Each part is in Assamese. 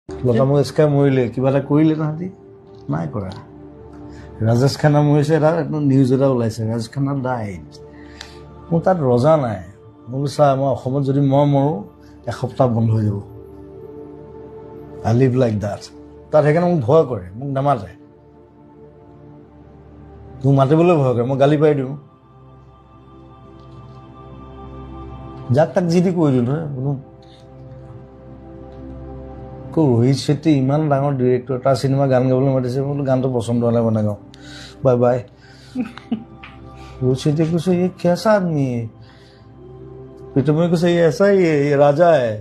লতা মংগেশকাৰ মৰিলে কিবা এটা কৰিলে তাহাঁতি নাই কৰা ৰাজেশ খান্না মৰিছে এটা নিউজ এটা ওলাইছে ৰাজেশ খান্না ডাইড মোৰ তাত ৰজা নাই মই বোলো চা মই অসমত যদি মই মৰোঁ এসপ্তাহ বন্ধ হৈ যাব আই লিভ লাইক ডাট তাত সেইকাৰণে মোক ভয় কৰে মোক নামাতে তোক মাতিবলৈ ভয় কৰে মই গালি পাৰি দিওঁ যাক তাক যি দি কৈ দিলোঁ নহয় কোনো ৰোহিত শেট্টি ইমান ডাঙৰ ডিৰেক্টৰ তাৰ চিনেমা গান গাবলৈ মাতিছে বোলো গানটো পচন্দ হ'লে বনাই গাওঁ বাই বাই ৰোহিত শেট্টিয়ে কৈছে ये कैसा आदमी है प्रीतम কৈছে ये ऐसा ही है ये राजा है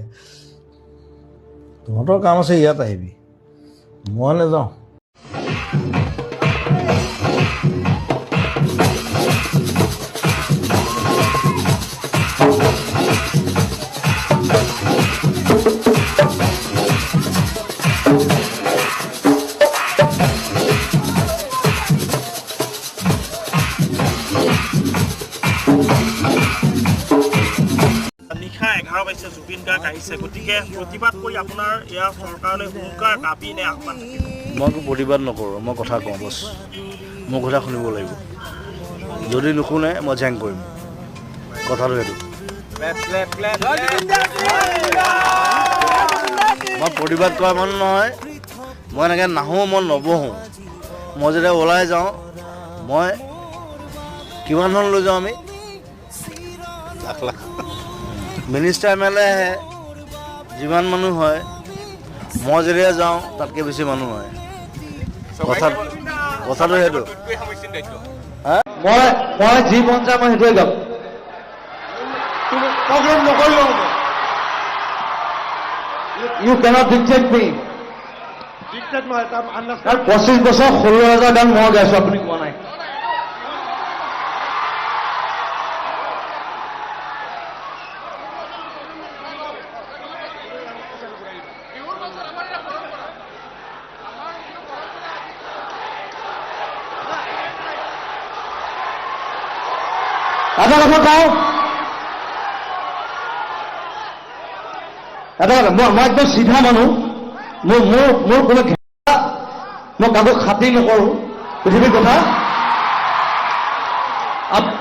তহঁতৰ কাম আছে ইয়াত আহিবি মই নাযাওঁ নিশা 11 বাজিছে জুবিন গাৰ্গ আহিছে গতিকে প্ৰতিবাদ কৰি আপোনাৰ ইয়াৰ চৰকাৰলৈ হুংকাৰ দাবী নে আহ্বান থাকিব মই প্ৰতিবাদ নকৰোঁ মই কথা কওঁ বছ মোৰ কথা শুনিব লাগিব যদি নুশুনে মই জেং কৰিম কথাটো সেইটো মই প্ৰতিবাদ কৰা মানুহ নহয় মই এনেকৈ নাহোঁ মই নবহোঁ মই যেতিয়া ওলাই যাওঁ মই কিমান ধৰণ লৈ যাওঁ আমি lakh lakh minister M L A আহে যিমান মানুহ হয় মই যেতিয়া যাওঁ তাতকৈ বেছি মানুহ হয় কথাটো সেইটো মই যি মন যায় মই সেইটোৱে যাম প্ৰগ্ৰেম নকৰিব ইউ কেনট ডিক্টেট মি কাৰণ 25 বছৰ 16,000 গান মই গাইছোঁ আপুনি কোৱা নাই এটা কথা কওঁ এটা কথা মই একদম চিধা মানুহ মোৰ কোনো মই কাকো খাতি নকৰোঁ পৃথিৱীৰ কথা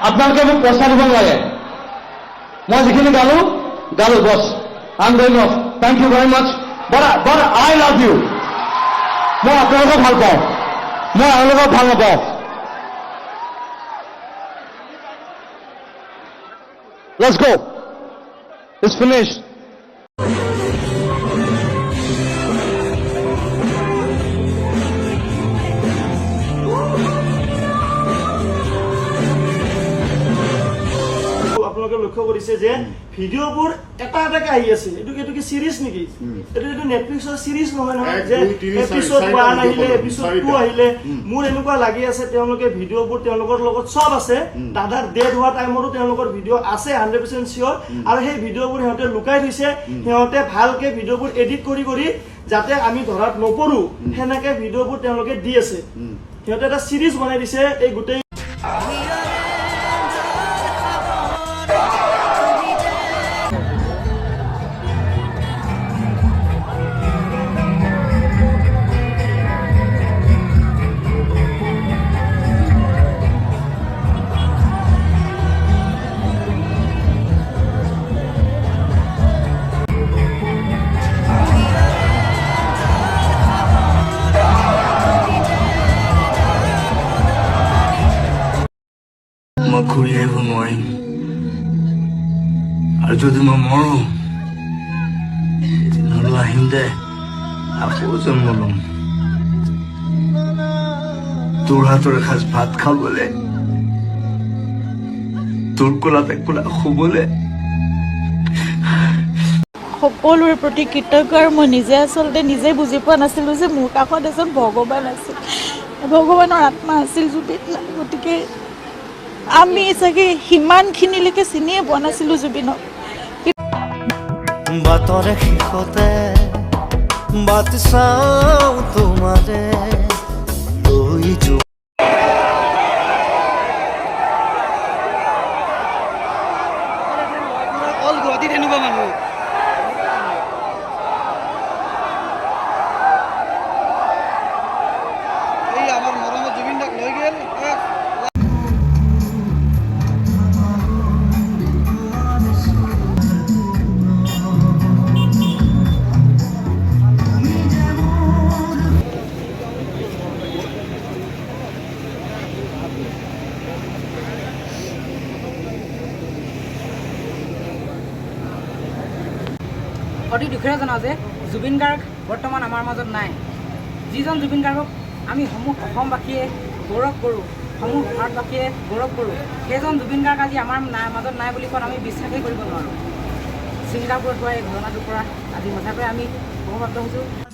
আপোনালোকে মোক পইচা দিব নালাগে মই যিখিনি গালো boss I am going off thank you very much but I love you মই আপোনালোকক ভাল পাওঁ মই আপোনালোকক ভাল নাপাওঁ Let's go. It's finished. আপোনালোকে লক্ষ্য কৰিছে যে ভিডিঅ'বোৰ এটা এটাকে আহি আছে এইটো কি সিৰিজ নেকি এইটো নেটফ্লিক্সৰ সিৰিজ নহয় নহয় যে এপিসোড 1 আহিলে এপিসোড 2 আহিলে মোৰ এনেকুৱা লাগি আছে তেওঁলোকে ভিডিঅ'বোৰ তেওঁলোকৰ লগত সব আছে দাদাৰ ডেড হোৱা টাইমতো তেওঁলোকৰ ভিডিঅ' আছে 100% চিয়ৰ আৰু সেই ভিডিঅ'বোৰ সিহঁতে লুকাই থৈছে সিহঁতে ভালকে ভিডিঅ'বোৰ এডিট কৰি যাতে আমি ধৰাত নপৰো হেনেকে ভিডিঅ'বোৰ তেওঁলোকে দি আছে সিহঁতে এটা সিৰিজ বনাই দিছে এই গোটেই মই ঘূৰি আহিব নোৱাৰিম আৰু যদি মই মৰোঁ এদিন হ'লেও আহিম দে আকৌ জন্ম ল'ম তোৰ হাতৰ এসাঁজ ভাত খাবলৈ তোৰ কোলাতে কোলা শুবলৈ সকলোৰে প্ৰতি কৃতজ্ঞ আৰু মই নিজে আচলতে নিজে বুজি পোৱা নাছিলোঁ যে মোৰ কাষত এজন ভগৱান আছিল ভগৱানৰ আত্মা আছিল জুবিন গতিকে আমি চাগে সিমানখিনিলৈকে চিনিয়ে পোৱা নাছিলোঁ জুবিনক বাটৰে শেষতে বাট চাওঁ তোমাৰে লৈ যোৱা অল গুৱাহাটীত এনেকুৱা মানুহ অতি দুখেৰে জনাওঁ যে জুবিন গাৰ্গ বৰ্তমান আমাৰ মাজত নাই। যিজন জুবিন গাৰ্গক আমি সমূহ অসমবাসীয়ে গৌৰৱ কৰোঁ, সমূহ ভাৰতবাসীয়ে গৌৰৱ কৰোঁ, সেইজন জুবিন গাৰ্গ আজি আমাৰ মাজত নাই বুলি কোৱাত আমি বিশ্বাসেই কৰিব নোৱাৰোঁ। ছিংগাপুৰত হোৱা এই ঘটনাটোৰ পৰা আজি সঁচাকৈ আমি প্ৰভাৱিত হৈছোঁ।